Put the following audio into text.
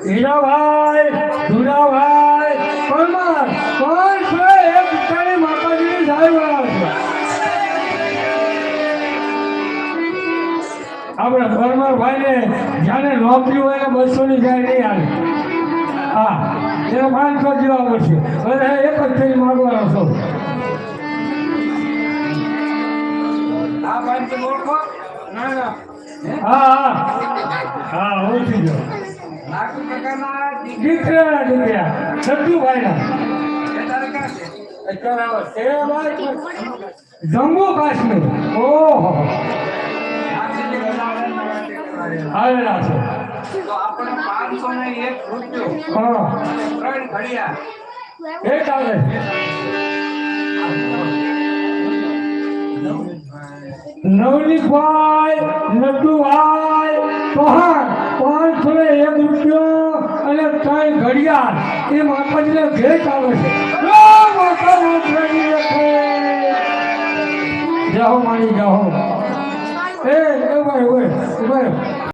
હીરાભાઈ ધુરાભાઈ પરમાર કોણ છે એક ઉતારી માતાજીની સાહેબ આપણે પરમાર ભાઈને જાણે નોકરી હોય ને 200 ની જાય નહીં આવે હા એને 500 જેવા પડશે અને એક જ થઈ માગવાનો છો આ ભાઈ તો ઓળખો ના ના હા હા ઓળખી જાઓ દીકરા સત્તુભાઈના જમ્મુ કાશ્મીર ઓહો આવેલા છે તો આપણે 501 રૂપિયો હા 3 ઘડિયા એક આવે નવનીતભાઈ નટુભાઈ પહાડ 501 રૂપિયો અને 3 ઘડિયાળ એ માતાજીને ભેટ આવે છે જાઓ માણી જાઓ એ ભાઈ